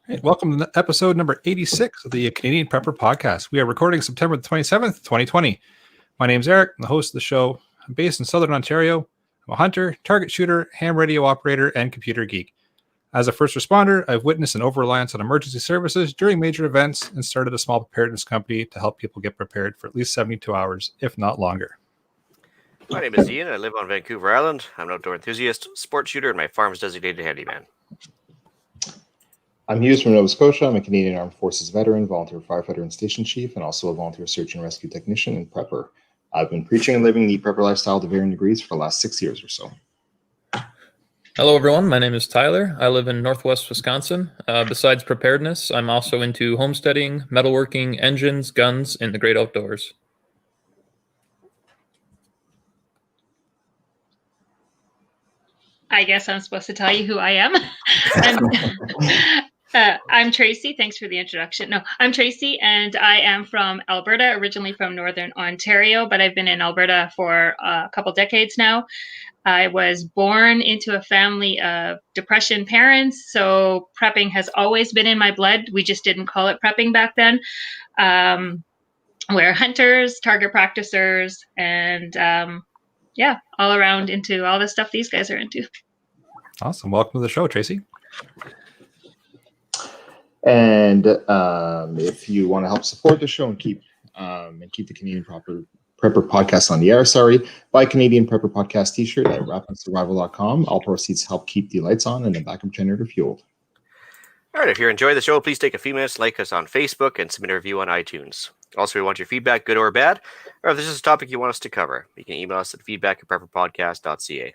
Hey, welcome to episode number 86 of the Canadian Prepper Podcast. We are recording September the 27th, 2020. My name is Eric, I'm the host of the show. I'm based in Southern Ontario. I'm a hunter, target shooter, ham radio operator, and computer geek. As a first responder, I've witnessed an over-reliance on emergency services during major events and started a small preparedness company to help people get prepared for at least 72 hours, if not longer. My name is Ian. I live on Vancouver Island. I'm an outdoor enthusiast, sports shooter, and my farm is designated handyman. I'm Hughes from Nova Scotia. I'm a Canadian Armed Forces veteran, volunteer firefighter and station chief, and also a volunteer search and rescue technician and prepper. I've been preaching and living the prepper lifestyle to varying degrees for the last 6 years or so. Hello, everyone. My name is Tyler. I live in Northwest Wisconsin. Besides preparedness, I'm also into homesteading, metalworking, engines, guns, and the great outdoors. I guess I'm supposed to tell you who I am. I'm Tracy. Thanks for the introduction. No, I'm Tracy, and I am from Alberta, originally from Northern Ontario, but I've been in Alberta for a couple decades now. I was born into a family of depression parents, so prepping has always been in my blood. We just didn't call it prepping back then. We're hunters, target practicers, and all around into all the stuff these guys are into. Awesome. Welcome to the show, Tracy. And if you want to help support the show and keep the Canadian Prepper Podcast on the air, buy Canadian Prepper Podcast t-shirt at rapandsurvival.com. All proceeds help keep the lights on and the backup generator fueled. All right, if you're enjoying the show, please take a few minutes to like us on Facebook and submit a review on iTunes. Also, we want your feedback, good or bad, or if this is a topic you want us to cover, you can email us at feedback@prepperpodcast.ca.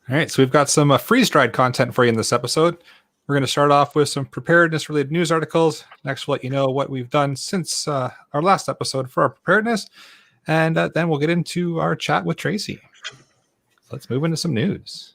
All right, so we've got some freeze-dried content for you in this episode. We're going to start off with some preparedness-related news articles. Next, we'll let you know what we've done since our last episode for our preparedness, and then we'll get into our chat with Tracy. Let's move into some news.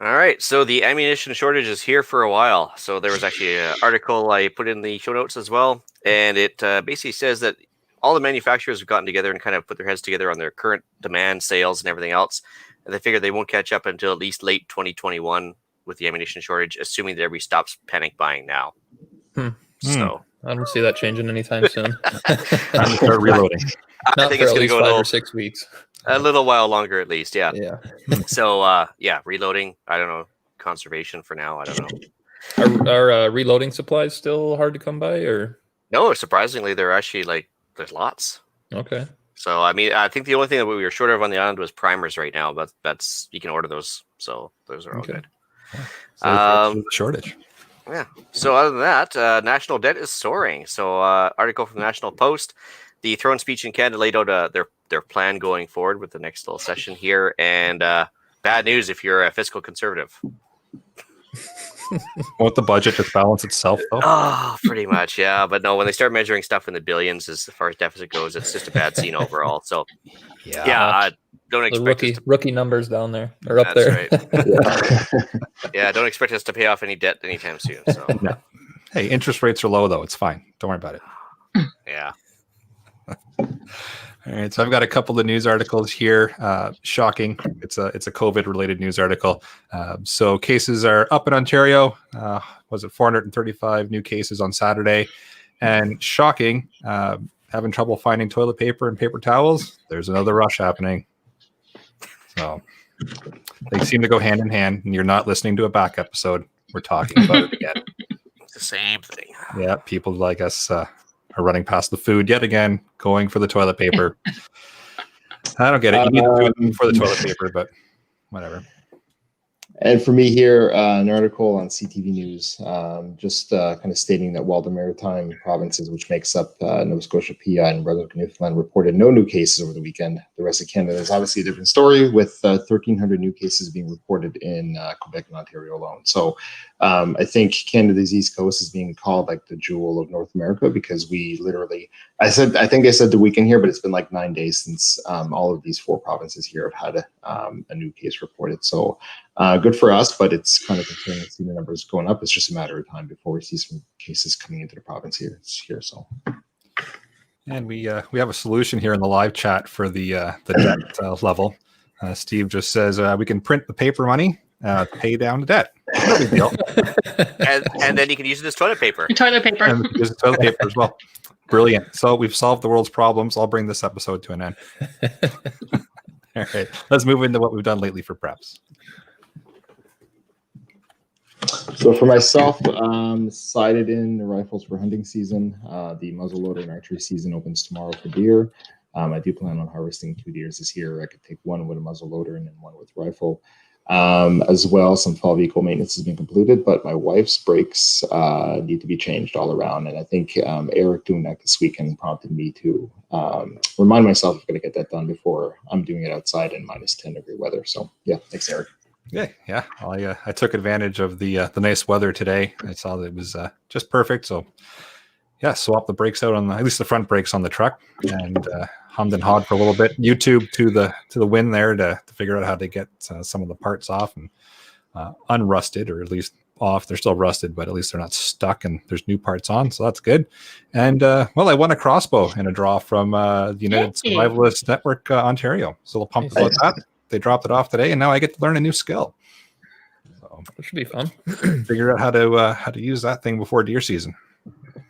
All right, so the ammunition shortage is here for a while. So there was actually an article I put in the show notes as well, and it basically says that all the manufacturers have gotten together and kind of put their heads together on their current demand, sales, and everything else, and they figure they won't catch up until at least late 2021 with the ammunition shortage, assuming that everybody stops panic buying now. So I don't see that changing anytime soon. Time to start reloading. I think it's going to go 5 or 6 weeks. A little while longer, at least. Yeah. So, reloading. I don't know. Conservation for now. I don't know. Are reloading supplies still hard to come by, or no? Surprisingly, they're actually there's lots. Okay. So, I mean, I think the only thing that we were short of on the island was primers right now, but that's you can order those. So those are all good. So the shortage. Yeah. So other than that, national debt is soaring. So article from the National Post, the throne speech in Canada laid out their plan going forward with the next little session here. And bad news if you're a fiscal conservative. Won't the budget just balance itself, though? Oh, pretty much, yeah. But no, when they start measuring stuff in the billions as far as deficit goes, it's just a bad scene overall. So, don't expect rookie numbers down there or up there. Right. Yeah, don't expect us to pay off any debt anytime soon. So, no. Hey, interest rates are low, though. It's fine. Don't worry about it. Yeah. All right, so I've got a couple of news articles here. Shocking. It's a COVID-related news article. So cases are up in Ontario. Was it 435 new cases on Saturday? And shocking, having trouble finding toilet paper and paper towels. There's another rush happening. So they seem to go hand in hand, and you're not listening to a back episode. We're talking about it again. It's the same thing. Yeah, people like us are running past the food yet again, going for the toilet paper. I don't get it. You need the food for the toilet paper, but whatever. And for me here, an article on CTV News, just kind of stating that while the maritime provinces, which makes up Nova Scotia, PEI, and Brunswick and Newfoundland, reported no new cases over the weekend, the rest of Canada is obviously a different story, with 1,300 new cases being reported in Quebec and Ontario alone. So I think Canada's East Coast is being called like the jewel of North America, because we literally, I think I said the weekend here, but it's been like 9 days since all of these 4 provinces here have had a new case reported. So good for us, but it's kind of concerning to see the numbers going up. It's just a matter of time before we see some cases coming into the province here. So, and we have a solution here in the live chat for the debt level. Steve just says we can print the paper money, pay down the debt. No big deal. and then you can use it as toilet paper. Toilet paper. And use the toilet paper as well. Brilliant. So we've solved the world's problems. I'll bring this episode to an end. All right. Let's move into what we've done lately for preps. So for myself, sighted in the rifles for hunting season. The muzzleloader and archery season opens tomorrow for deer. I do plan on harvesting 2 deers this year. I could take one with a muzzleloader and then one with rifle. As well, some fall vehicle maintenance has been completed, but my wife's brakes need to be changed all around. And I think Eric doing that this weekend prompted me to remind myself I'm going to get that done before I'm doing it outside in minus 10-degree weather. So yeah, thanks, Eric. Yeah. Well, I took advantage of the nice weather today. I saw that it was just perfect. So yeah, swap the brakes out on at least the front brakes on the truck, and hummed and hawed for a little bit. YouTube to the win there to figure out how to get some of the parts off and unrusted, or at least off. They're still rusted, but at least they're not stuck, and there's new parts on, so that's good. And I won a crossbow in a draw from the United Survivalist Network Ontario. So they'll pump about that. They dropped it off today, and now I get to learn a new skill. So That should be fun. figure out how to use that thing before deer season.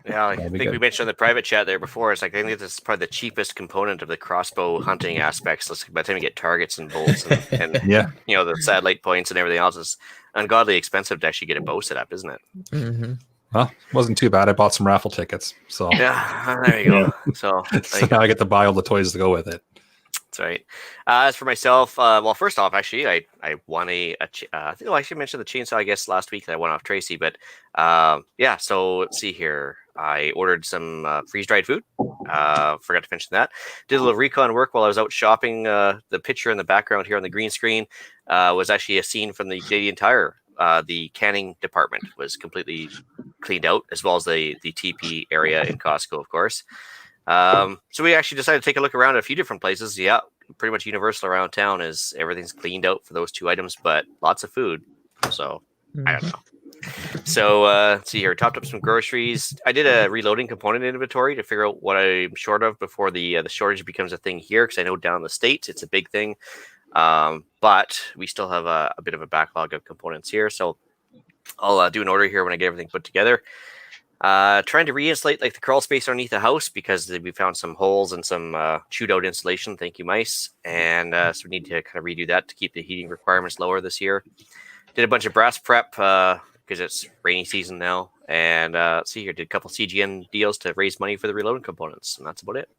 Yeah, I think we mentioned in the private chat there before. It's like I think this is probably the cheapest component of the crossbow hunting aspects. By the time you get targets and bolts and the satellite points and everything else, it's ungodly expensive to actually get a bow set up, isn't it? Mm-hmm. Well, it wasn't too bad. I bought some raffle tickets, so yeah, there you go. So now I get to buy all the toys to go with it. That's right. As for myself, well, first off, actually, I won I think I actually mentioned the chainsaw, I guess, last week that I won off Tracy. But yeah, so let's see here. I ordered some freeze-dried food. Forgot to mention that. Did a little recon work while I was out shopping. The picture in the background here on the green screen was actually a scene from the Canadian Tire. The canning department was completely cleaned out, as well as the TP area in Costco, of course. So we actually decided to take a look around at a few different places. Yeah, pretty much universal around town is everything's cleaned out for those 2 items, but lots of food. So I don't know. So let's see here. Topped up some groceries. I did a reloading component inventory to figure out what I'm short of before the shortage becomes a thing here, because I know down in the States it's a big thing. But we still have a bit of a backlog of components here. So I'll do an order here when I get everything put together. Trying to re-insulate like the crawl space underneath the house, because we found some holes and some chewed out insulation. Thank you, mice. And so we need to kind of redo that to keep the heating requirements lower this year. Did a bunch of brass prep because it's rainy season now. And let's see here, did a couple CGN deals to raise money for the reloading components, and that's about it.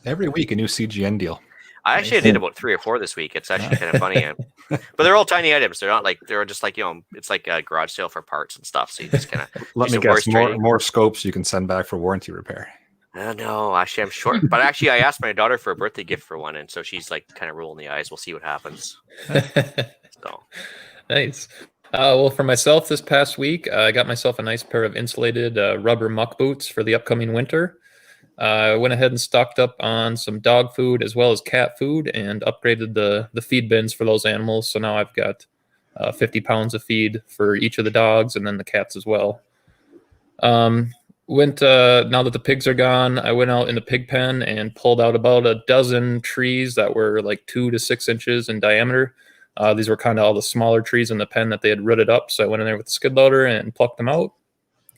Every week a new CGN deal. I actually did about 3 or 4 this week. It's actually kind of funny, but they're all tiny items. They're not like, they're just like, it's like a garage sale for parts and stuff. So you just kind of let me guess, more scopes you can send back for warranty repair. No, actually I'm short, but actually I asked my daughter for a birthday gift for one, and so she's like kind of rolling the eyes. We'll see what happens. So nice. Well, for myself this past week, I got myself a nice pair of insulated rubber muck boots for the upcoming winter. I went ahead and stocked up on some dog food as well as cat food, and upgraded the feed bins for those animals. So now I've got 50 pounds of feed for each of the dogs, and then the cats as well. Now that the pigs are gone, I went out in the pig pen and pulled out about a dozen trees that were like 2 to 6 inches in diameter. These were kind of all the smaller trees in the pen that they had rooted up. So I went in there with the skid loader and plucked them out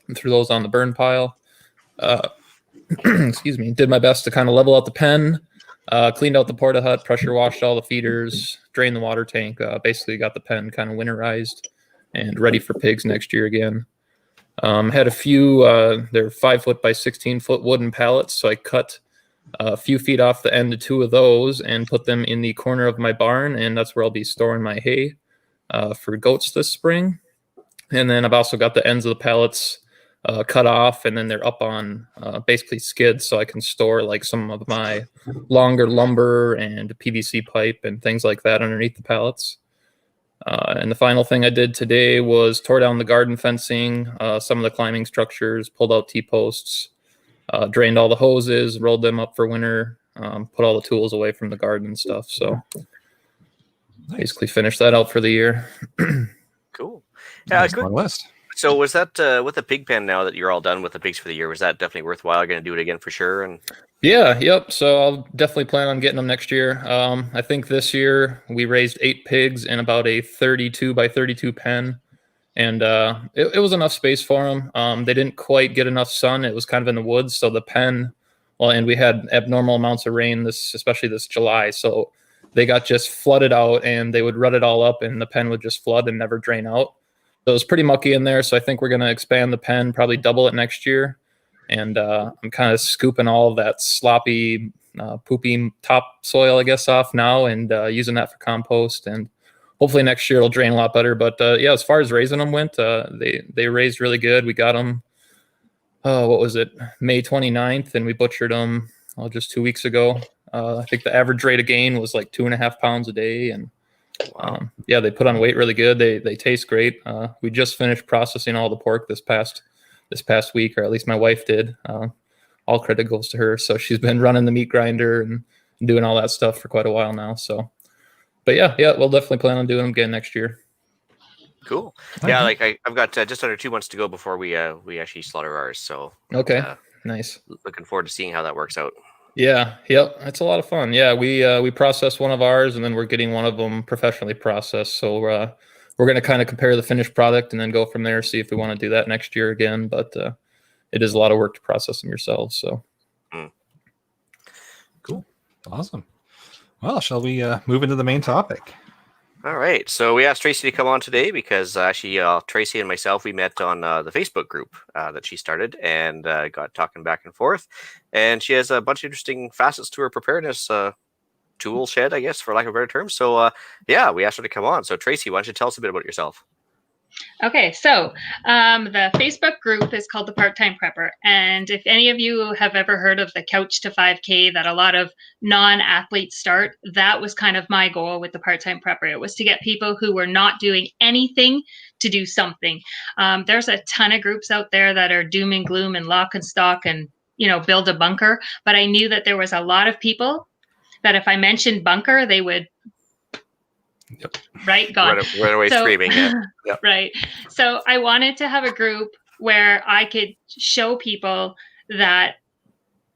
and threw those on the burn pile. Excuse me, did my best to kind of level out the pen, cleaned out the porta hut, pressure washed all the feeders, drained the water tank, basically got the pen kind of winterized and ready for pigs next year again. Had a few, they're 5 foot by 16 foot wooden pallets. So I cut a few feet off the end of 2 of those and put them in the corner of my barn. And that's where I'll be storing my hay for goats this spring. And then I've also got the ends of the pallets cut off, and then they're up on basically skids, so I can store like some of my longer lumber and PVC pipe and things like that underneath the pallets. And the final thing I did today was tore down the garden fencing, some of the climbing structures, pulled out T-posts, drained all the hoses, rolled them up for winter, put all the tools away from the garden and stuff. So basically finished that out for the year. Cool. That's my list. So was that with the pig pen now that you're all done with the pigs for the year? Was that definitely worthwhile? Going to do it again for sure? And Yeah, yep. So I'll definitely plan on getting them next year. I think this year we raised 8 pigs in about a 32 by 32 pen, and it was enough space for them. They didn't quite get enough sun. It was kind of in the woods, so the pen, well, and we had abnormal amounts of rain especially this July, so they got just flooded out, and they would rut it all up, and the pen would just flood and never drain out. So it was pretty mucky in there. So I think we're going to expand the pen, probably double it next year. And I'm kind of scooping all of that sloppy, poopy topsoil, I guess, off now and using that for compost. And hopefully next year it'll drain a lot better. But yeah, as far as raising them went, they raised really good. We got them, what was it, May 29th, and we butchered them just 2 weeks ago. I think the average rate of gain was like 2.5 pounds a day. And yeah, they put on weight really good. They taste great. We just finished processing all the pork this past week, or at least my wife did. All credit goes to her. So she's been running the meat grinder and doing all that stuff for quite a while now. So, but yeah, we'll definitely plan on doing them again next year. Cool. Yeah, like I've got just under 2 months to go before we actually slaughter ours. So okay, nice. Looking forward to seeing how that works out. Yeah, yep, it's a lot of fun. Yeah, we processed one of ours, and then we're getting one of them professionally processed. So we're going to kind of compare the finished product and then go from there, see if we want to do that next year again. But it is a lot of work to process them yourselves. So cool. Awesome. Well, shall we move into the main topic? All right. So we asked Tracy to come on today because actually Tracy and myself, we met on the Facebook group that she started and got talking back and forth. And she has a bunch of interesting facets to her preparedness tool shed, I guess, for lack of a better term. So yeah, we asked her to come on. So Tracy, why don't you tell us a bit about yourself? Okay, so the Facebook group is called the Part-Time Prepper. And if any of you have ever heard of the Couch to 5K that a lot of non-athletes start, that was kind of my goal with the Part-Time Prepper. It was to get people who were not doing anything to do something. There's a ton of groups out there that are doom and gloom and lock and stock and, build a bunker. But I knew that there was a lot of people that if I mentioned bunker, they would right gone run away screaming. Yeah. Yep. Right. So I wanted to have a group where I could show people that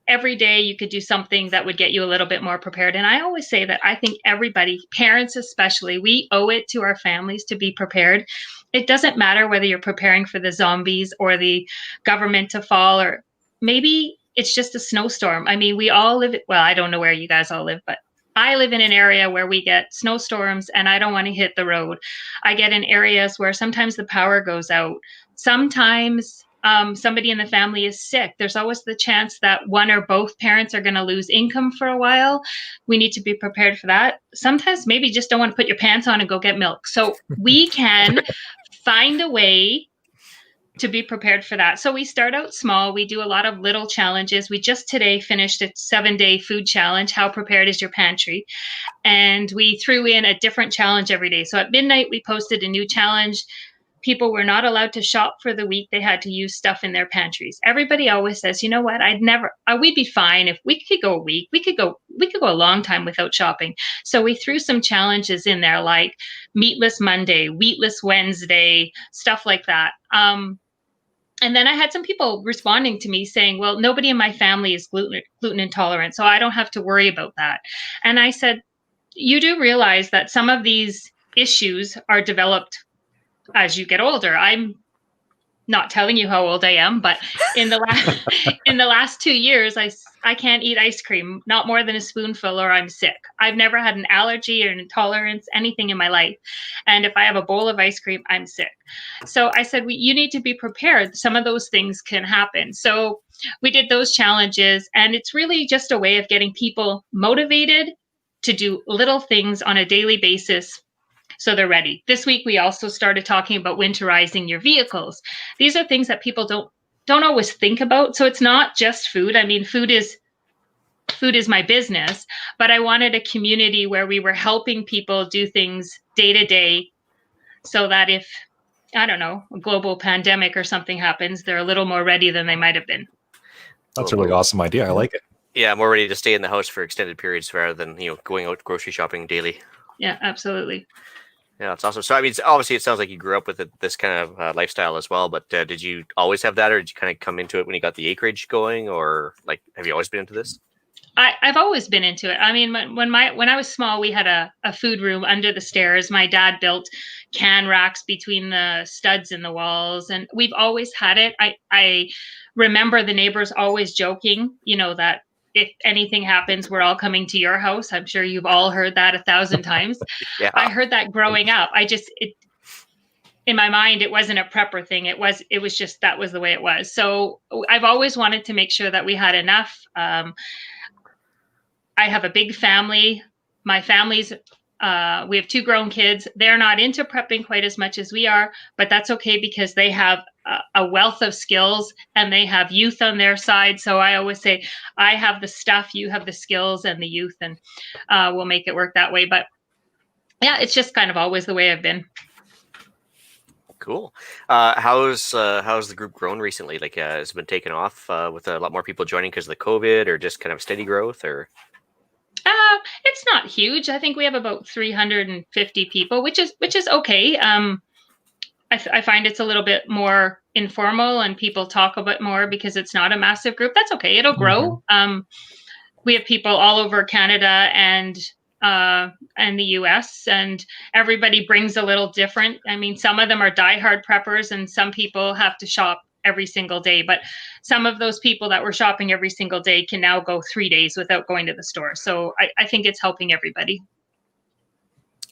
every day you could do something that would get you a little bit more prepared. And I always say that I think everybody, parents especially, we owe it to our families to be prepared. It doesn't matter whether you're preparing for the zombies or the government to fall, or maybe it's just a snowstorm. I mean, we all live, well, I don't know where you guys all live, but I live in an area where we get snowstorms and I don't want to hit the road. I get in areas where sometimes the power goes out. Sometimes somebody in the family is sick. There's always the chance that one or both parents are going to lose income for a while. We need to be prepared for that. Sometimes maybe you just don't want to put your pants on and go get milk. So we can find a way to be prepared for that. So we start out small. We do a lot of little challenges. We just today finished a 7-day food challenge. How prepared is your pantry? And we threw in a different challenge every day. So at midnight, we posted a new challenge. People were not allowed to shop for the week. They had to use stuff in their pantries. Everybody always says, you know what? We'd be fine if we could go a week. We could go a long time without shopping. So we threw some challenges in there like meatless Monday, wheatless Wednesday, stuff like that. And then I had some people responding to me saying, well, nobody in my family is gluten intolerant, so I don't have to worry about that. And I said, you do realize that some of these issues are developed as you get older. I'm not telling you how old I am, but in the last 2 years, I can't eat ice cream, not more than a spoonful, or I'm sick. I've never had an allergy or an intolerance, anything in my life. And if I have a bowl of ice cream, I'm sick. So I said, you need to be prepared. Some of those things can happen. So we did those challenges, and it's really just a way of getting people motivated to do little things on a daily basis so they're ready. This week, we also started talking about winterizing your vehicles. These are things that people don't always think about. So it's not just food. I mean, food is my business, but I wanted a community where we were helping people do things day to day so that if, I don't know, a global pandemic or something happens, they're a little more ready than they might have been. That's a really awesome idea. I like it. Yeah, more ready to stay in the house for extended periods rather than, going out grocery shopping daily. Yeah, absolutely. Yeah, that's awesome. So, I mean, obviously, it sounds like you grew up with this kind of lifestyle as well. But did you always have that, or did you kind of come into it when you got the acreage going, or like, have you always been into this? I've always been into it. I mean, when I was small, we had a food room under the stairs. My dad built can racks between the studs in the walls, and we've always had it. I remember the neighbors always joking, that if anything happens, we're all coming to your house. I'm sure you've all heard that 1,000 times. Yeah. I heard that growing up. In my mind, it wasn't a prepper thing. It was just, that was the way it was. So I've always wanted to make sure that we had enough. I have a big family. My family's, we have 2 grown kids. They're not into prepping quite as much as we are, but that's okay because they have a wealth of skills and they have youth on their side. So I always say, I have the stuff, you have the skills and the youth, and we'll make it work that way. But yeah, it's just kind of always the way I've been. Cool. How's the group grown recently? Like, has it been taken off with a lot more people joining because of the COVID, or just kind of steady growth, or? It's not huge. I think we have about 350 people, which is okay. I find it's a little bit more informal and people talk a bit more because it's not a massive group. That's okay. It'll grow. We have people all over Canada and the US, and everybody brings a little different. I mean, some of them are diehard preppers and some people have to shop every single day, but some of those people that were shopping every single day can now go 3 days without going to the store. So I think it's helping everybody.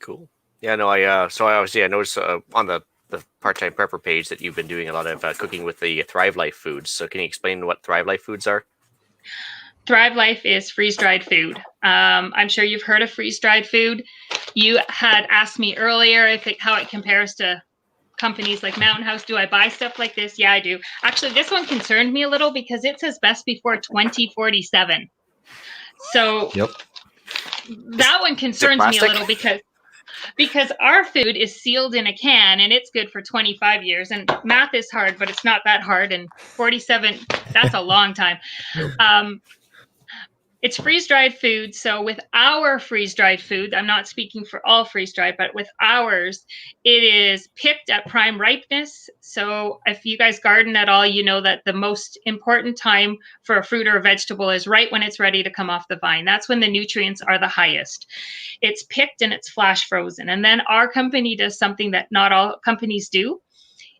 Cool. Yeah, no, I noticed on the part-time prepper page that you've been doing a lot of cooking with the Thrive Life foods. So can you explain what Thrive Life foods are? Thrive Life is freeze-dried food. I'm sure you've heard of freeze-dried food. You had asked me earlier how it compares to companies like Mountain House. Do I buy stuff like this? Yeah, I do. Actually, this one concerned me a little because it says best before 2047. So Yep. That one concerns me a little because our food is sealed in a can and it's good for 25 years. And math is hard, but it's not that hard. And 47, that's a long time. It's freeze-dried food. So with our freeze-dried food, I'm not speaking for all freeze-dried, but with ours, it is picked at prime ripeness. So if you guys garden at all, you know that the most important time for a fruit or a vegetable is right when it's ready to come off the vine. That's when the nutrients are the highest. It's picked and it's flash frozen. And then our company does something that not all companies do.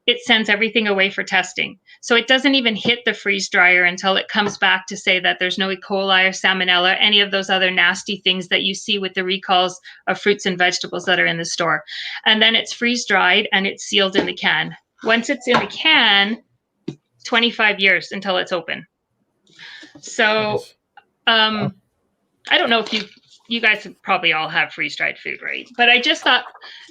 It sends everything away for testing. So it doesn't even hit the freeze dryer until it comes back to say that there's no E. coli or salmonella, any of those other nasty things that you see with the recalls of fruits and vegetables that are in the store. And then it's freeze dried and it's sealed in the can. Once it's in the can, 25 years until it's open. So I don't know if you guys probably all have freeze-dried food, right? But I just thought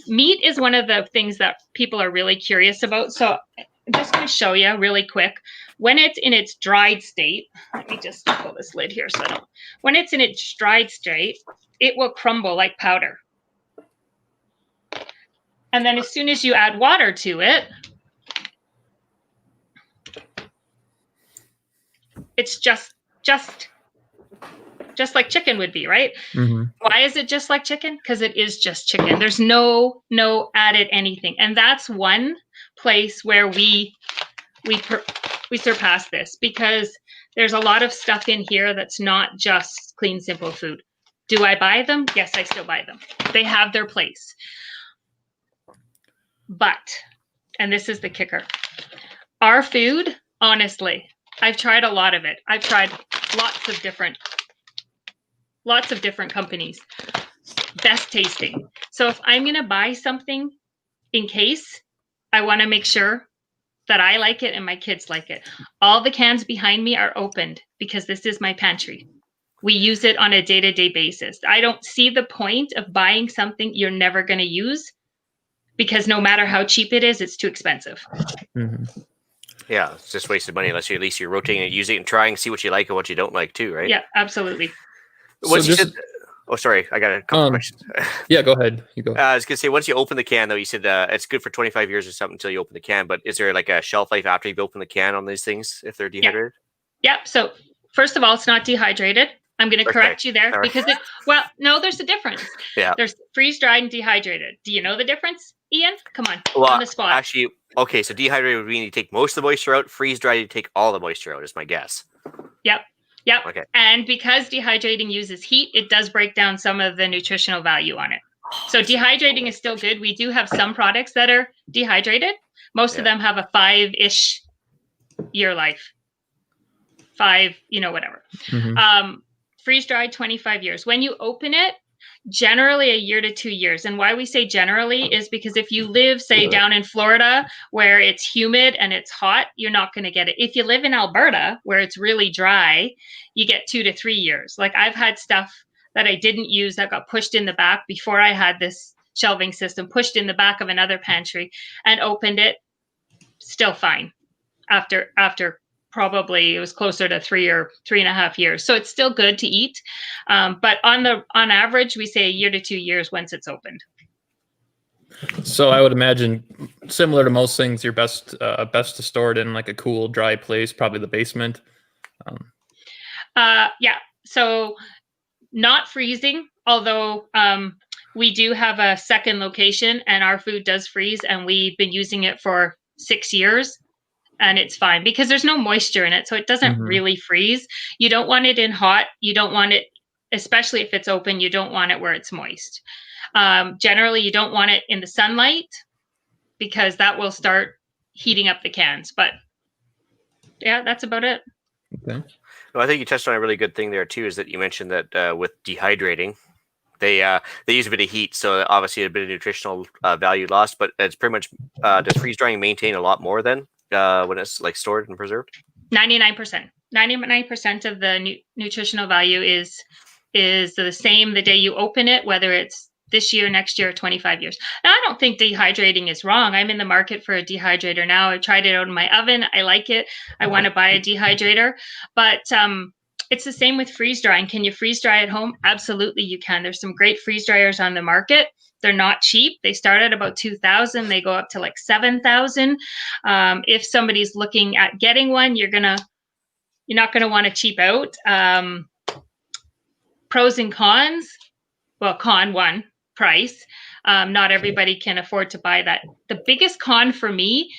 meat is one of the things that people are really curious about. So I'm just going to show you really quick. When it's in its dried state, let me just pull this lid here so I don't. When it's in its dried state, it will crumble like powder. And then as soon as you add water to it, it's just like chicken would be, right? Mm-hmm. Why is it just like chicken? Because it is just chicken. There's no added anything. And that's one place where we surpass this, because there's a lot of stuff in here that's not just clean, simple food. Do I buy them? Yes, I still buy them. They have their place. But, and this is the kicker, our food, honestly, I've tried a lot of it. I've tried lots of different companies, best tasting. So if I'm going to buy something in case, I want to make sure that I like it and my kids like it. All the cans behind me are opened because this is my pantry. We use it on a day-to-day basis. I don't see the point of buying something you're never going to use, because no matter how cheap it is, it's too expensive. Mm-hmm. Yeah, it's just wasted money unless at least you're rotating it, using it, and trying to see what you like and what you don't like too, right? Yeah, absolutely. Sorry, I got a couple questions. Yeah, go ahead. You go. I was gonna say, once you open the can, though, you said it's good for 25 years or something until you open the can. But is there like a shelf life after you've opened the can on these things if they're dehydrated? Yeah. So first of all, it's not dehydrated. I'm going to Okay. correct you there Sorry. because no, there's a difference. Yeah. There's freeze-dried and dehydrated. Do you know the difference, Ian? Come on, Well, on the spot. actually, okay. So dehydrated would mean you take most of the moisture out. Freeze dried, you take all the moisture out. Is my guess. Yep. Okay. And because dehydrating uses heat, it does break down some of the nutritional value on it. So dehydrating is still good. We do have some products that are dehydrated. Most of them have a 5-ish year life. 5, whatever. Mhm. Freeze-dried, 25 years. When you open it, generally a year to 2 years. And why we say generally is because if you live, say, down in Florida where it's humid and it's hot, you're not going to get it. If you live in Alberta where it's really dry, you get 2 to 3 years. Like I've had stuff that I didn't use that got pushed in the back before I had this shelving system, pushed in the back of another pantry and opened it, still fine after probably it was closer to 3 or 3.5 years. So it's still good to eat. But on average, we say a year to 2 years once it's opened. So I would imagine similar to most things, you're best to store it in like a cool, dry place, probably the basement. Yeah. So not freezing, although we do have a second location and our food does freeze and we've been using it for 6 years. And it's fine because there's no moisture in it. So it doesn't really freeze. You don't want it in hot. You don't want it, especially if it's open, you don't want it where it's moist. Generally, you don't want it in the sunlight because that will start heating up the cans. But yeah, that's about it. Okay. Well, I think you touched on a really good thing there too, is that you mentioned that with dehydrating, they use a bit of heat, so obviously a bit of nutritional value lost. But it's pretty much does freeze drying maintain a lot more then when it's like stored and preserved? 99%. 99% of the nutritional value is the same the day you open it, whether it's this year, next year, 25 years. Now, I don't think dehydrating is wrong. I'm in the market for a dehydrator now. I tried it out in my oven. I like it. I want to buy a dehydrator. But it's the same with freeze drying. Can you freeze dry at home? Absolutely, you can. There's some great freeze dryers on the market. They're not cheap. They start at about $2,000. They go up to like $7,000. If somebody's looking at getting one, you're not gonna want to cheap out. Pros and cons. Well, con one, price. Not everybody can afford to buy that. The biggest con for me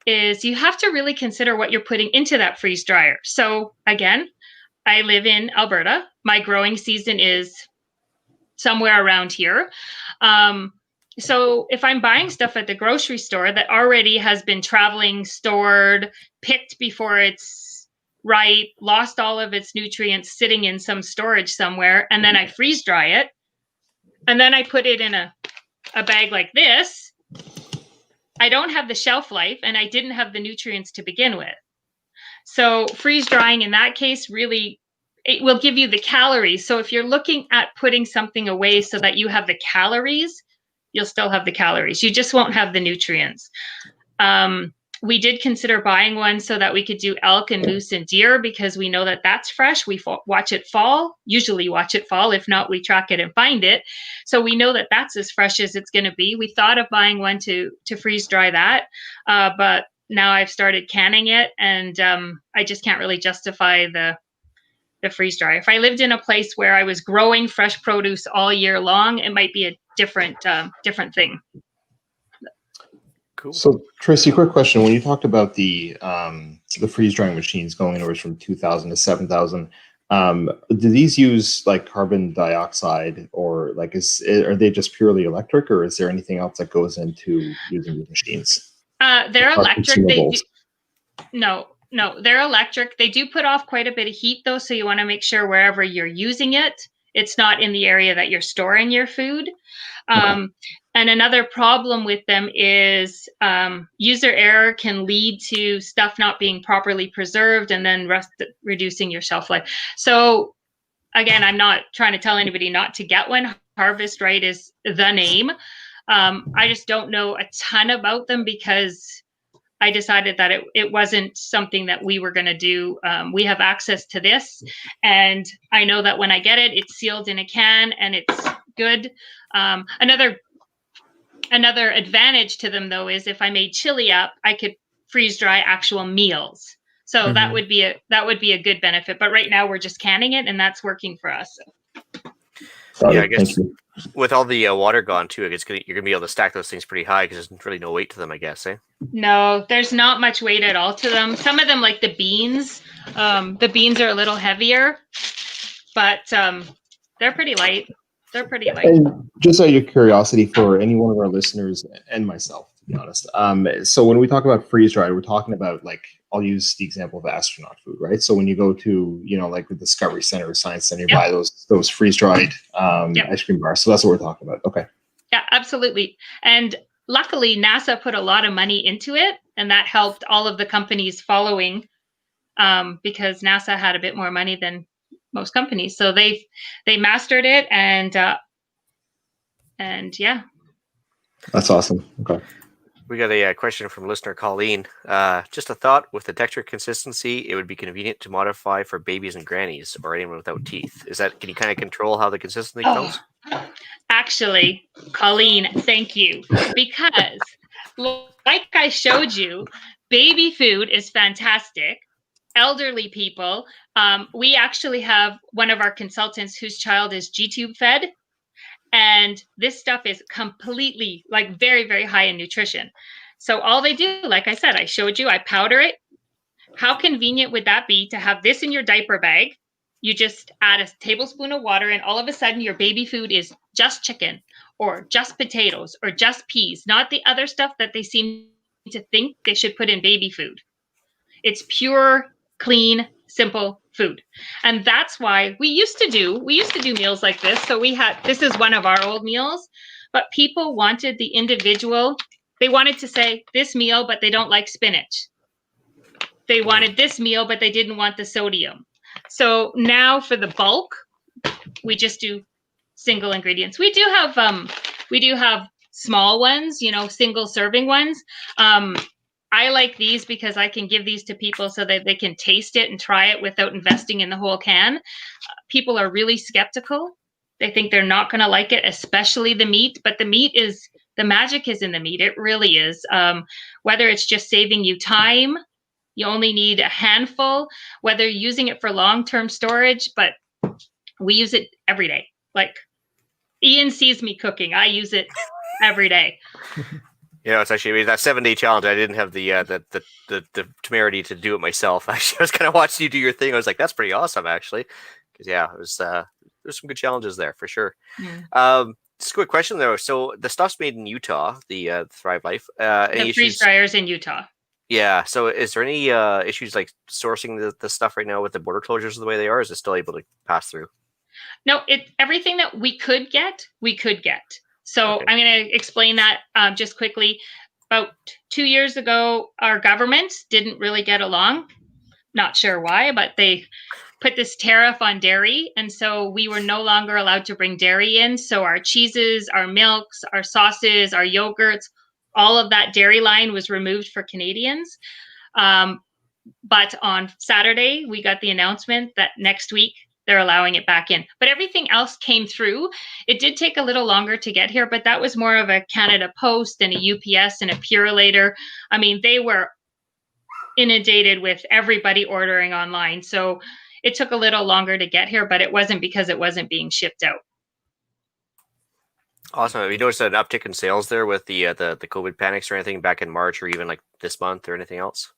is you have to really consider what you're putting into that freeze dryer. So again, I live in Alberta. My growing season is somewhere around here. So if I'm buying stuff at the grocery store that already has been traveling, stored, picked before it's ripe, lost all of its nutrients sitting in some storage somewhere, and then I freeze dry it, and then I put it in a bag like this, I don't have the shelf life and I didn't have the nutrients to begin with. So freeze drying in that case really, it will give you the calories. So if you're looking at putting something away so that you have the calories, you'll still have the calories. You just won't have the nutrients. We did consider buying one so that we could do elk and moose and deer because we know that that's fresh. We watch it fall, usually watch it fall. If not, we track it and find it. So we know that that's as fresh as it's going to be. We thought of buying one to freeze dry that, but now I've started canning it and I just can't really justify the freeze dry. If I lived in a place where I was growing fresh produce all year long, it might be a different thing. Cool. So Tracy, quick question: when you talked about the freeze drying machines going anywhere from 2,000 to 7,000, do these use like carbon dioxide, or like are they just purely electric, or is there anything else that goes into using these machines? They're electric. No, they're electric. They do put off quite a bit of heat though, so you want to make sure wherever you're using it, it's not in the area that you're storing your food. And another problem with them is user error can lead to stuff not being properly preserved and then reducing your shelf life. So again, I'm not trying to tell anybody not to get one. Harvest Right is the name. I just don't know a ton about them because I decided that it wasn't something that we were going to do. We have access to this, and I know that when I get it, it's sealed in a can and it's good. Another advantage to them, though, is if I made chili up, I could freeze dry actual meals. So that would be a good benefit. But right now we're just canning it, and that's working for us. Got Yeah, it. I guess Thank you. with all the water gone too, I guess you're gonna be able to stack those things pretty high because there's really no weight to them, I guess, eh? No, there's not much weight at all to them. Some of them, like the beans are a little heavier, but they're pretty light. They're pretty light. And just out of curiosity for any one of our listeners and myself, to be honest. So when we talk about freeze dried, we're talking about, like, I'll use the example of astronaut food, right? So when you go to, like the Discovery Center or Science Center, you buy those freeze dried ice cream bars. So that's what we're talking about. Okay. Yeah, absolutely. And luckily, NASA put a lot of money into it, and that helped all of the companies following, because NASA had a bit more money than most companies. So they mastered it, and yeah. That's awesome. Okay. We got a question from listener Colleen. Just a thought: with the texture consistency, it would be convenient to modify for babies and grannies or anyone without teeth. Can you kind of control how the consistency comes? Actually, Colleen, thank you. Because like I showed you, baby food is fantastic. Elderly people, we actually have one of our consultants whose child is G-tube fed. And this stuff is completely, like, very, very high in nutrition. So all they do, like I said, I showed you, I powder it. How convenient would that be to have this in your diaper bag? You just add a tablespoon of water, and all of a sudden your baby food is just chicken or just potatoes or just peas, not the other stuff that they seem to think they should put in baby food. It's pure, clean, simple food. And that's why we used to do meals like this. So this is one of our old meals, but people wanted the individual. They wanted to say this meal, but they don't like spinach. They wanted this meal, but they didn't want the sodium. So now for the bulk, we just do single ingredients. We do have small ones, single serving ones. I like these because I can give these to people so that they can taste it and try it without investing in the whole can. People are really skeptical. They think they're not going to like it, especially the meat. But the magic is in the meat. It really is. Whether it's just saving you time, you only need a handful, whether you're using it for long-term storage, but we use it every day. Like, Ian sees me cooking. I use it every day. It's actually that 7-day challenge. I didn't have the temerity to do it myself. Actually, I was kind of watching you do your thing. I was like, that's pretty awesome, actually. Because it was there's some good challenges there for sure. Just a quick question though. So the stuff's made in Utah, the Thrive Life. The freeze dryers in Utah. Yeah. So is there any issues like sourcing the stuff right now with the border closures the way they are? Is it still able to pass through? No, everything that we could get. So okay. I'm going to explain that just quickly. About 2 years ago, our government didn't really get along. Not sure why, but they put this tariff on dairy. And so we were no longer allowed to bring dairy in. So our cheeses, our milks, our sauces, our yogurts, all of that dairy line was removed for Canadians. But on Saturday, we got the announcement that next week, they're allowing it back in. But everything else came through. It did take a little longer to get here, but that was more of a Canada Post and a UPS and a Purolator. I mean, they were inundated with everybody ordering online. So it took a little longer to get here, but it wasn't because it wasn't being shipped out. Awesome. Have you noticed an uptick in sales there with the COVID panics or anything back in March or even like this month or anything else?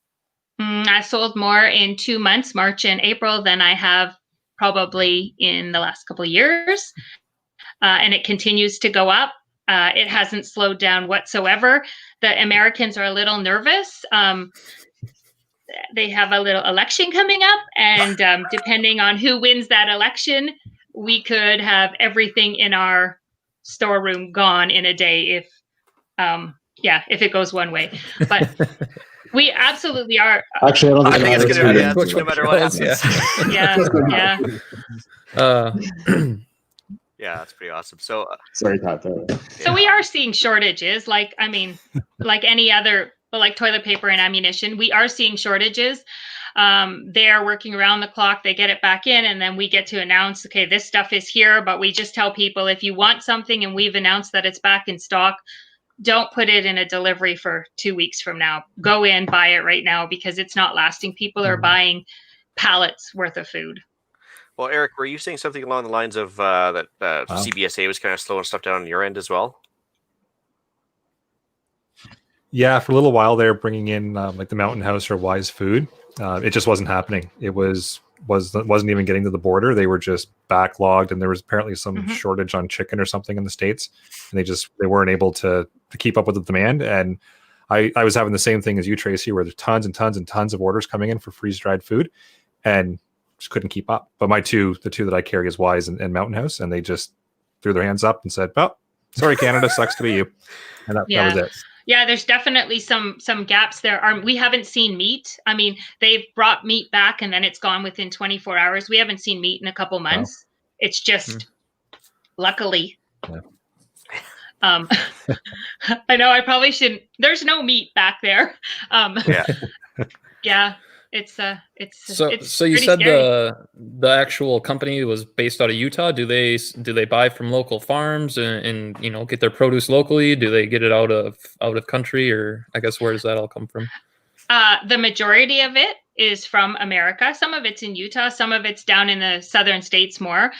I sold more in 2 months, March and April, than I have probably in the last couple of years. And it continues to go up. It hasn't slowed down whatsoever. The Americans are a little nervous. They have a little election coming up. And depending on who wins that election, we could have everything in our storeroom gone in a day if it goes one way. But we absolutely are. Actually, I think it's going to be no matter what happens. Yeah. Yeah, that's pretty awesome. So sorry, Pat. So we are seeing shortages, like any other, like toilet paper and ammunition. We are seeing shortages. They are working around the clock. They get it back in, and then we get to announce, okay, this stuff is here. But we just tell people, if you want something and we've announced that it's back in stock, don't put it in a delivery for 2 weeks from now. Go in, buy it right now, because it's not lasting. People are buying pallets worth of food. Well, Eric, were you saying something along the lines of that Wow. CBSA was kind of slowing stuff down on your end as well? Yeah, for a little while they're bringing in like the Mountain House or Wise Food. It just wasn't happening. It wasn't even getting to the border. They were just backlogged, and there was apparently some shortage on chicken or something in the States, and they weren't able to keep up with the demand. And I was having the same thing as you, Tracy, where there's tons and tons and tons of orders coming in for freeze dried food, and just couldn't keep up. But the two that I carry is Wise and Mountain House, and they just threw their hands up and said, "Well, sorry, Canada, sucks to be you," and that was it. Yeah, there's definitely some gaps there. We haven't seen meat. I mean, they've brought meat back and then it's gone within 24 hours. We haven't seen meat in a couple months. Wow. It's just, luckily. Yeah. I know I probably shouldn't. There's no meat back there. Yeah. So you said scary. The actual company was based out of Utah. Do they buy from local farms and get their produce locally? Do they get it out of country, or I guess where does that all come from? The majority of it is from America. Some of it's in Utah. Some of it's down in the southern states more.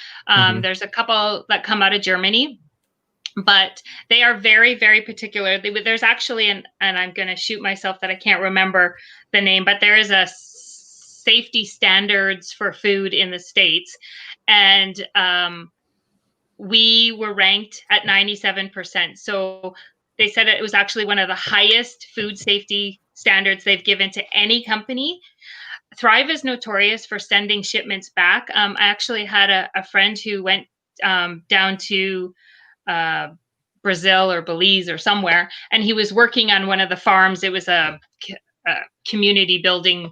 There's a couple that come out of Germany. But they are very, very particular. There's actually, and I'm going to shoot myself that I can't remember the name, but there is a safety standards for food in the States. And we were ranked at 97%. So they said it was actually one of the highest food safety standards they've given to any company. Thrive is notorious for sending shipments back. I actually had a friend who went down to Brazil or Belize or somewhere, and he was working on one of the farms. It was a community building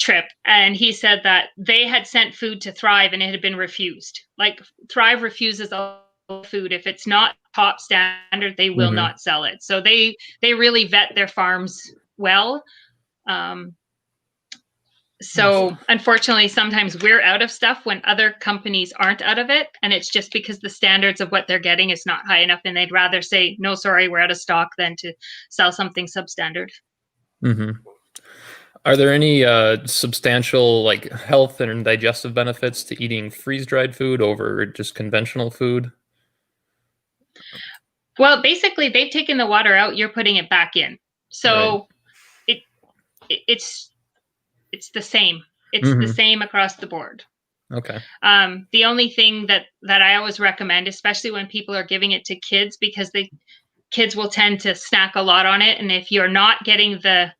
trip, and he said that they had sent food to Thrive and it had been refused. Like, Thrive refuses all food. If it's not top standard, they will not sell it. So they really vet their farms well. So unfortunately, sometimes we're out of stuff when other companies aren't out of it. And it's just because the standards of what they're getting is not high enough. And they'd rather say, no, sorry, we're out of stock, than to sell something substandard. Are there any substantial like health and digestive benefits to eating freeze-dried food over just conventional food? Well, basically, they've taken the water out. You're putting it back in. So it's the same. It's the same across the board. Okay. The only thing that I always recommend, especially when people are giving it to kids, because kids will tend to snack a lot on it. And if you're not getting the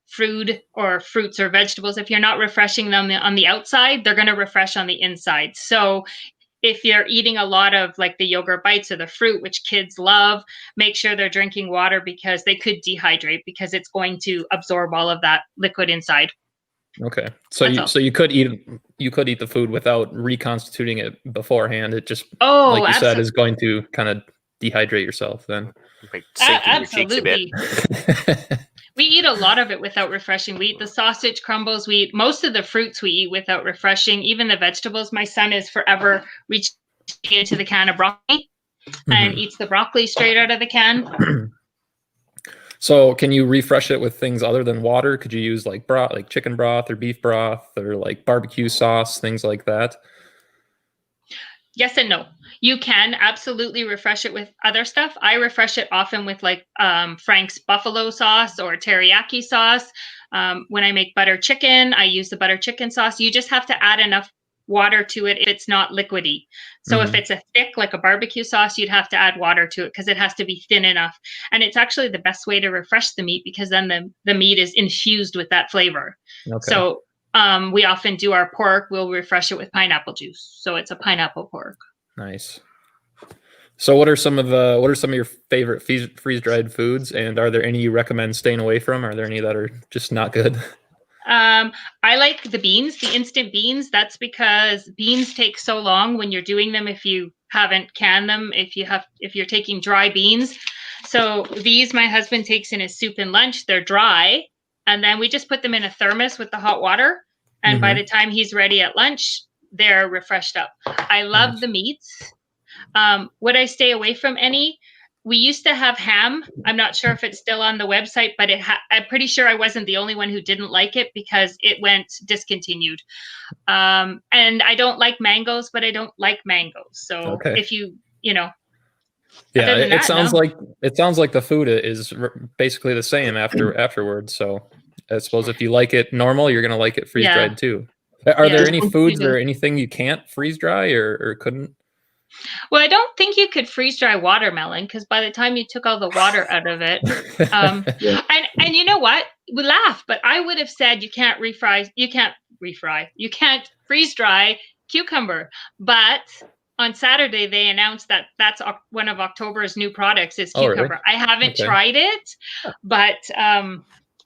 food or fruits or vegetables, if you're not refreshing them on the outside, they're going to refresh on the inside. So if you're eating a lot of like the yogurt bites or the fruit, which kids love, make sure they're drinking water, because they could dehydrate, because it's going to absorb all of that liquid inside. Okay. So you could eat the food without reconstituting it beforehand. It just, like you said, is going to kind of dehydrate yourself then. Like sinking your cheeks a bit. We eat a lot of it without refreshing. We eat the sausage crumbles. We eat most of the fruits we eat without refreshing, even the vegetables. My son is forever reaching into the can of broccoli and eats the broccoli straight out of the can. So can you refresh it with things other than water? Could you use like broth, like chicken broth or beef broth or like barbecue sauce, things like that? Yes and no. You can absolutely refresh it with other stuff. I refresh it often with like Frank's buffalo sauce or teriyaki sauce. When I make butter chicken, I use the butter chicken sauce. You just have to add enough water to it if it's not liquidy. So if it's a thick, like a barbecue sauce, you'd have to add water to it, because it has to be thin enough. And it's actually the best way to refresh the meat, because then the meat is infused with that flavor. Okay. So we often do our pork. We'll refresh it with pineapple juice. So it's a pineapple pork. Nice. So what are some of your favorite freeze-dried foods, and are there any you recommend staying away from? Are there any that are just not good? I like the beans, the instant beans. That's because beans take so long when you're doing them. If you haven't canned them, if you're taking dry beans. So these my husband takes in his soup and lunch. They're dry. And then we just put them in a thermos with the hot water. And by the time he's ready at lunch, they're refreshed up. I love the meats. Would I stay away from any? we used to have ham. I'm not sure if it's still on the website, but I'm pretty sure I wasn't the only one who didn't like it because it went discontinued. And I don't like mangoes, but I don't like mangoes. So if you know. Yeah, other than it that, sounds no. like the food is basically the same afterwards. So I suppose if you like it normal, you're gonna like it freeze dried too. Are there any foods or anything you can't freeze dry or couldn't? Well, I don't think you could freeze dry watermelon because by the time you took all the water out of it, and you know what? We laugh, but I would have said you can't freeze dry cucumber. But on Saturday they announced that that's one of October's new products is cucumber. Oh, really? I haven't tried it, but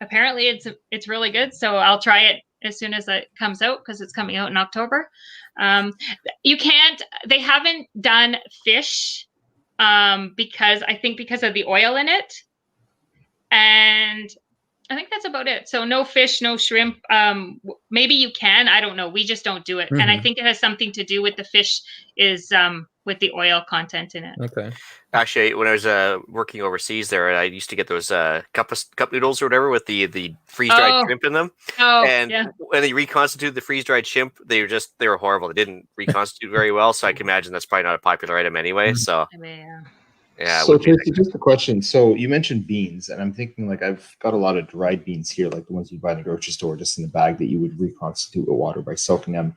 apparently it's really good. So I'll try it as soon as it comes out because it's coming out in October. They haven't done fish because of the oil in it. And I think that's about it. So no fish, no shrimp. Maybe you can. I don't know. We just don't do it. Mm-hmm. And I think it has something to do with the fish is with the oil content in it. Okay. Actually, when I was working overseas there, I used to get those cup noodles or whatever with the freeze-dried shrimp in them. And when they reconstituted the freeze-dried shrimp, they were horrible. They didn't reconstitute very well, so I can imagine that's probably not a popular item anyway. So yeah. So Tracy, just a question. So you mentioned beans, and I'm thinking like I've got a lot of dried beans here, like the ones you buy in the grocery store, just in the bag that you would reconstitute with water by soaking them.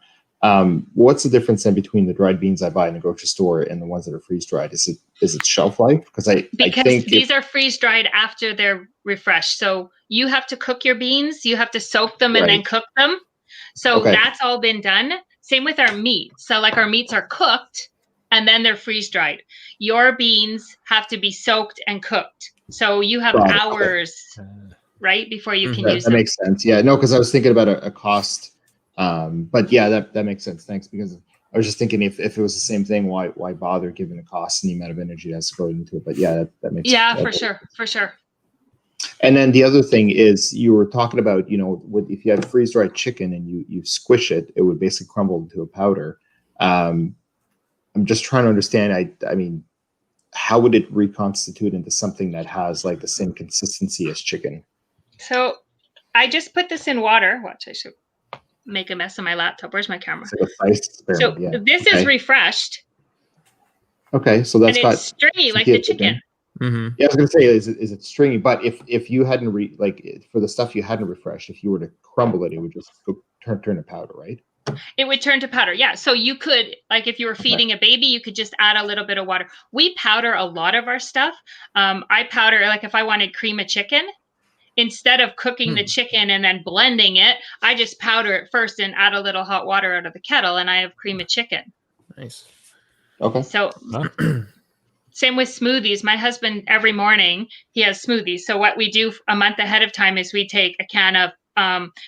What's the difference then between the dried beans I buy in the grocery store and the ones that are freeze dried? Is it shelf life? Because I think these are freeze dried after they're refreshed. So you have to cook your beans, you have to soak them and then cook them. So that's all been done. Same with our meat. So like our meats are cooked and then they're freeze dried. Your beans have to be soaked and cooked. So you have hours, right, before you can use them. That makes sense. Yeah, no, because I was thinking about a cost. But yeah, that makes sense. Thanks. Because I was just thinking if it was the same thing, why bother given the cost and the amount of energy that has to go into it? But yeah, that makes sense. Yeah, for sure. And then the other thing is you were talking about, if you have freeze dried chicken and you squish it, it would basically crumble into a powder. I'm just trying to understand. I mean, how would it reconstitute into something that has like the same consistency as chicken? So I just put this in water. Watch, I should make a mess of my laptop. Where's my camera? So this is refreshed. Okay, so that's it's stringy like the chicken. Mm-hmm. Yeah, I was gonna say, is it stringy? But if you hadn't for the stuff you hadn't refreshed, if you were to crumble it, it would just turn to powder, right? It would turn to powder. Yeah. So you could, like, if you were feeding a baby, you could just add a little bit of water. We powder a lot of our stuff. I powder, like, if I wanted cream of chicken. Instead of cooking the chicken and then blending it, I just powder it first and add a little hot water out of the kettle, and I have cream of chicken. Nice. Okay. So same with smoothies. My husband, every morning, he has smoothies. So what we do a month ahead of time is we take a can of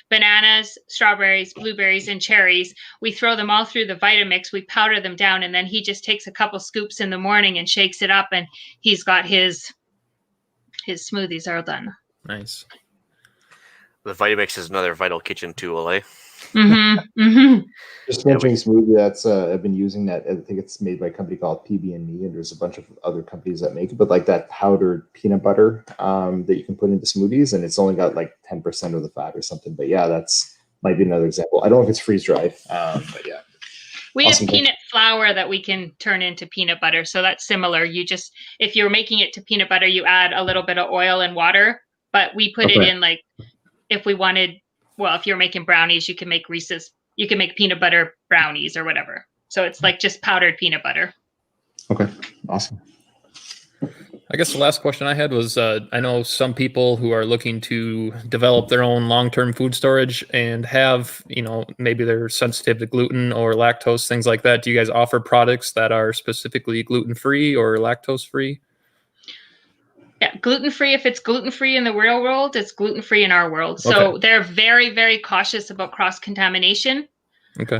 bananas, strawberries, blueberries, and cherries. We throw them all through the Vitamix. We powder them down, and then he just takes a couple scoops in the morning and shakes it up, and he's got his smoothies all done. Nice. The Vitamix is another vital kitchen tool, eh? Mm-hmm. Mm-hmm. Just mentioning smoothie, that's I've been using that. I think it's made by a company called PB&Me, and there's a bunch of other companies that make it. But like that powdered peanut butter that you can put into smoothies, and it's only got like 10% of the fat or something. But yeah, that's might be another example. I don't know if it's freeze dried, but yeah. We have peanut flour that we can turn into peanut butter, so that's similar. You just, if you're making it to peanut butter, you add a little bit of oil and water. But we put it in, like, if we wanted, well, if you're making brownies, you can make Reese's, you can make peanut butter brownies or whatever. So it's like just powdered peanut butter. Okay, awesome. I guess the last question I had was, I know some people who are looking to develop their own long-term food storage and have, maybe they're sensitive to gluten or lactose, things like that. Do you guys offer products that are specifically gluten-free or lactose-free? Yeah, gluten-free. If it's gluten-free in the real world, it's gluten-free in our world. So they're very, very cautious about cross-contamination. Okay.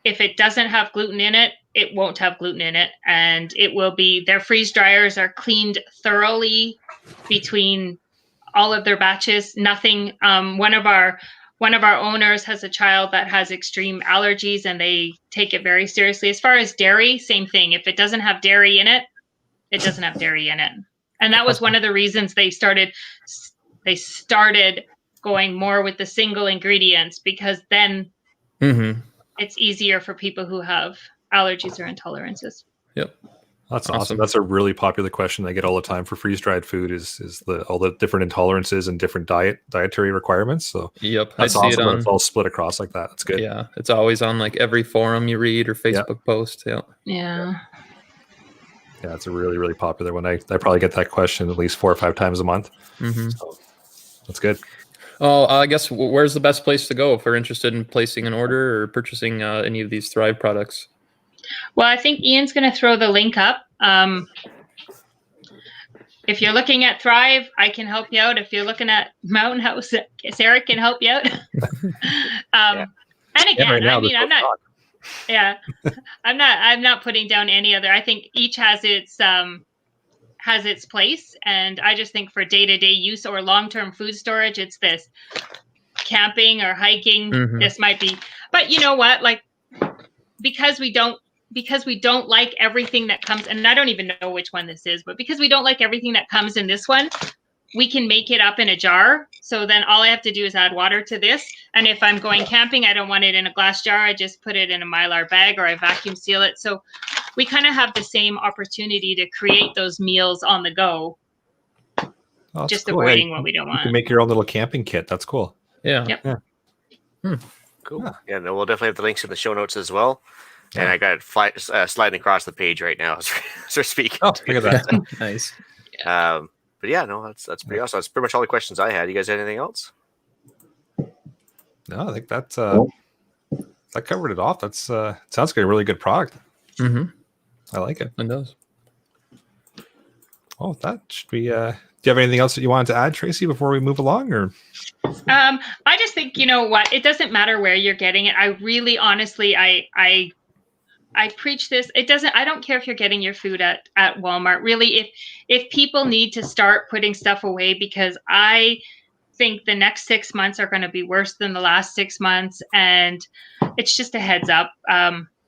If it doesn't have gluten in it, it won't have gluten in it. And it will be, their freeze dryers are cleaned thoroughly between all of their batches. Nothing, one of our owners has a child that has extreme allergies, and they take it very seriously. As far as dairy, same thing. If it doesn't have dairy in it, it doesn't have dairy in it. And that was one of the reasons they started going more with the single ingredients, because then it's easier for people who have allergies or intolerances. Yep. That's awesome. That's a really popular question I get all the time for freeze-dried food is all the different intolerances and different dietary requirements. So yep, that's awesome. It's all split across like that. That's good. Yeah, it's always on like every forum you read or Facebook post. Yeah, it's a really, really popular one. I probably get that question at least 4 or 5 times a month. So that's good. Oh, I guess where's the best place to go if we're interested in placing an order or purchasing any of these Thrive products? Well, I think Ian's going to throw the link up. If you're looking at Thrive, I can help you out. If you're looking at Mountain House, Sarah can help you out. And again, right now, I mean, I'm not. Yeah, I'm not putting down any other. I think each has its place, and I just think for day-to-day use or long-term food storage, it's this. Camping or hiking, this might be. But you know what? Like, because we don't like everything that comes, and I don't even know which one this is, but because we don't like everything that comes in this one, we can make it up in a jar. So then all I have to do is add water to this. And if I'm going camping, I don't want it in a glass jar. I just put it in a Mylar bag or I vacuum seal it. So we kind of have the same opportunity to create those meals on the go. Oh, just cool. avoiding what we don't want. You can make your own little camping kit. That's cool. Yeah. Yep. Yeah. Cool. Yeah, no, we'll definitely have the links in the show notes as well. And I got it sliding across the page right now as we're speaking. Oh, look at that. Nice. But yeah, no, that's pretty awesome. That's pretty much all the questions I had. You guys have anything else? No, I think that covered it off. That's sounds like a really good product. I like it. It does. Oh, that should be. Do you have anything else that you wanted to add, Tracy, before we move along? Or I just think, you know what, it doesn't matter where you're getting it. I really, honestly, I preach this. I don't care if you're getting your food at Walmart. Really, if people need to start putting stuff away, because I think the next 6 months are going to be worse than the last 6 months. And it's just a heads up.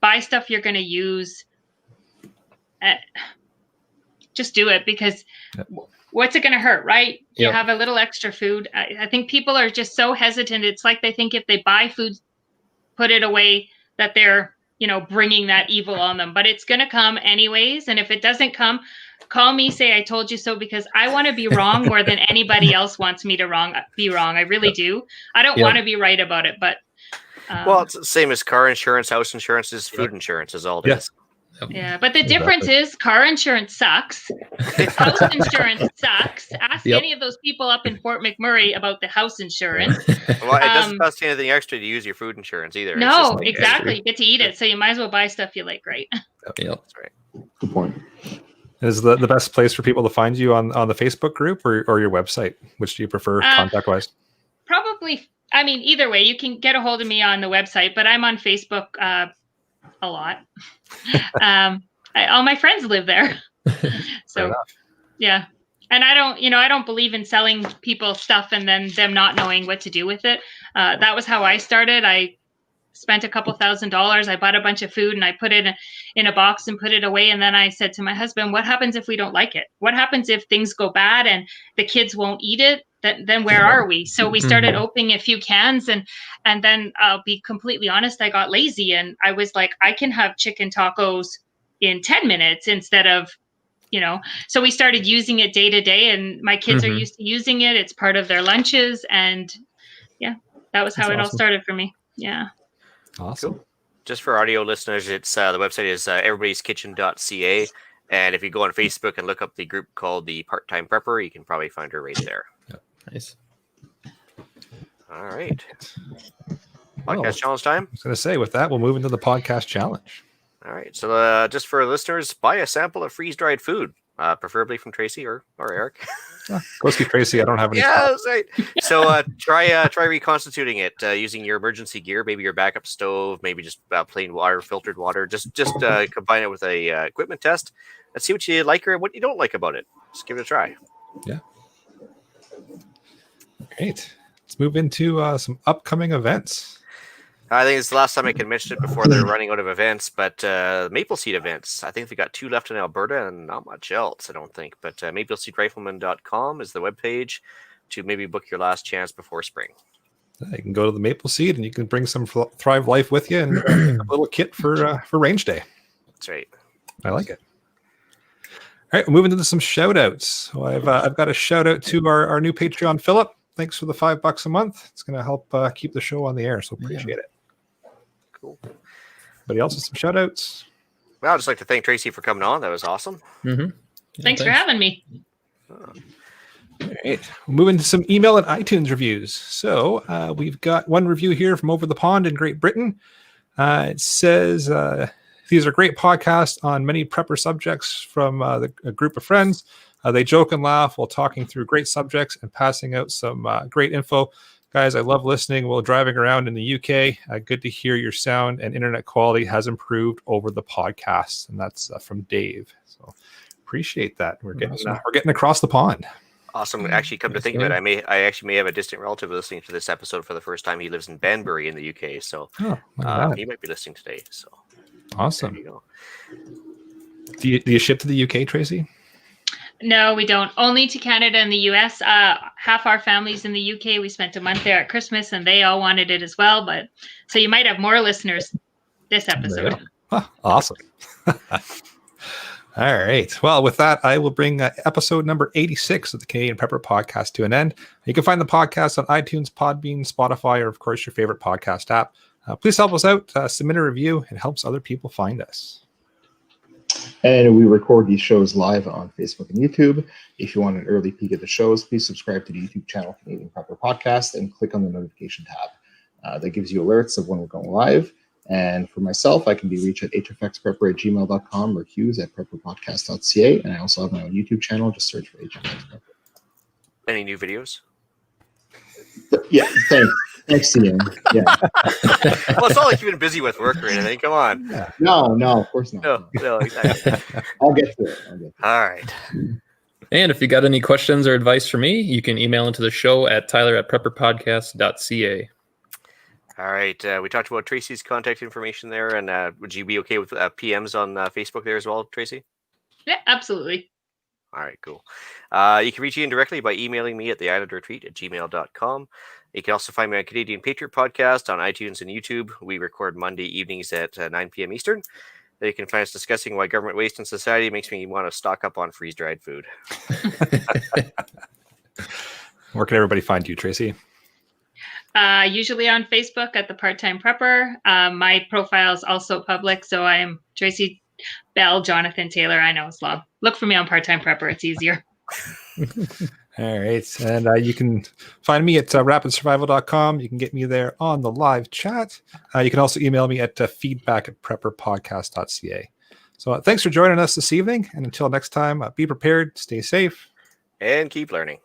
Buy stuff you're going to use. Just do it, because what's it going to hurt, right? You have a little extra food. I think people are just so hesitant. It's like they think if they buy food, put it away, that they're, bringing that evil on them. But it's going to come anyways. And if it doesn't come, call me, say I told you so, because I want to be wrong more than anybody else wants me to be wrong. I really do. I don't want to be right about it, but. Well, it's the same as car insurance, house insurance, is food insurance is all it is. Yeah, but the difference is car insurance sucks. House insurance sucks. Ask any of those people up in Fort McMurray about the house insurance. Well, it doesn't cost you anything extra to use your food insurance either. No, exactly. You get to eat it, so you might as well buy stuff you like, right? Yep. That's right. Good point. Is the best place for people to find you on the Facebook group or your website? Which do you prefer contact-wise? Probably, I mean, either way. You can get a hold of me on the website, but I'm on Facebook a lot. All my friends live there. So yeah. And I don't believe in selling people stuff and then them not knowing what to do with it. That was how I started. I spent a couple $1,000s. I bought a bunch of food and I put it in a box and put it away. And then I said to my husband, what happens if we don't like it? What happens if things go bad and the kids won't eat it? Then where are we? So we started opening a few cans, and then I'll be completely honest, I got lazy and I was like, I can have chicken tacos in 10 minutes instead of, so we started using it day to day, and my kids are used to using it. It's part of their lunches, and that was how it all started for me. Yeah. Awesome. Cool. Just for audio listeners, it's the website is everybodyskitchen.ca. And if you go on Facebook and look up the group called the Part-Time Prepper, you can probably find her right there. Nice. All right. Podcast challenge time. I was going to say, with that, we'll move into the podcast challenge. All right. So just for listeners, buy a sample of freeze-dried food, preferably from Tracy or Eric. Go see Tracy. I don't have any. Yeah, that's right. So try reconstituting it using your emergency gear, maybe your backup stove, maybe just plain water, filtered water. Just combine it with a equipment test and see what you like or what you don't like about it. Just give it a try. Yeah. Great. Let's move into some upcoming events. I think it's the last time I can mention it before they're running out of events, but Mapleseed events. I think we got 2 left in Alberta and not much else, I don't think. But mapleseedrifleman.com is the webpage to maybe book your last chance before spring. You can go to the Mapleseed and you can bring some Thrive Life with you and pick up a little kit for range day. That's right. I like it. All right, we're moving into some shout outs. So I've got a shout out to our new Patreon, Philip. Thanks for the $5 a month. It's going to help keep the show on the air, so appreciate it. Cool. Anybody else with some shout outs? Well, I'd just like to thank Tracy for coming on. That was awesome. Mm-hmm. Thanks for having me. All right, we'll move into some email and iTunes reviews. So we've got one review here from over the pond in Great Britain. It says, these are great podcasts on many prepper subjects from a group of friends. They joke and laugh while talking through great subjects and passing out some great info. Guys, I love listening while driving around in the UK. Good to hear your sound and internet quality has improved over the podcast. And that's from Dave. So appreciate that. We're getting across the pond. Awesome. Actually, come to think of it, I actually may have a distant relative listening to this episode for the first time. He lives in Banbury in the UK, so he might be listening today. So awesome. There you go. Do you ship to the UK, Tracy? No, we don't. Only to Canada and the US. Half our family's in the UK. We spent a month there at Christmas, and they all wanted it as well. But so you might have more listeners this episode. Awesome. All right. Well, with that, I will bring episode number 86 of the Canadian Prepper Podcast to an end. You can find the podcast on iTunes, Podbean, Spotify, or, of course, your favorite podcast app. Please help us out. Submit a review. It helps other people find us. And we record these shows live on Facebook and YouTube. If you want an early peek at the shows, please subscribe to the YouTube channel Canadian Prepper Podcast and click on the notification tab. That gives you alerts of when we're going live. And for myself, I can be reached at hfxprepper@gmail.com or hughes@prepperpodcast.ca. And I also have my own YouTube channel. Just search for HFX Prepper. Any new videos? Yeah, thanks to you. Yeah. Well, it's not like you've been busy with work or anything. Come on. Yeah. No, of course not. No, exactly. I'll get to it. All right. And if you got any questions or advice for me, you can email into the show at tyler@prepperpodcast.ca. All right. We talked about Tracy's contact information there, and would you be okay with PMs on Facebook there as well, Tracy? Yeah, absolutely. All right, cool. You can reach Ian directly by emailing me at theislandretreat@gmail.com. You can also find me on Canadian Patriot Podcast on iTunes and YouTube. We record Monday evenings at 9 p.m. Eastern. There you can find us discussing why government waste in society makes me want to stock up on freeze-dried food. Where can everybody find you, Tracy? Usually on Facebook at the Part-Time Prepper. My profile is also public, so I am Tracy Bell, Jonathan Taylor. I know it's long. Look for me on Part-Time Prepper. It's easier. All right. And you can find me at rapidsurvival.com. You can get me there on the live chat. You can also email me at feedback@prepperpodcast.ca. So thanks for joining us this evening. And until next time, be prepared, stay safe, and keep learning.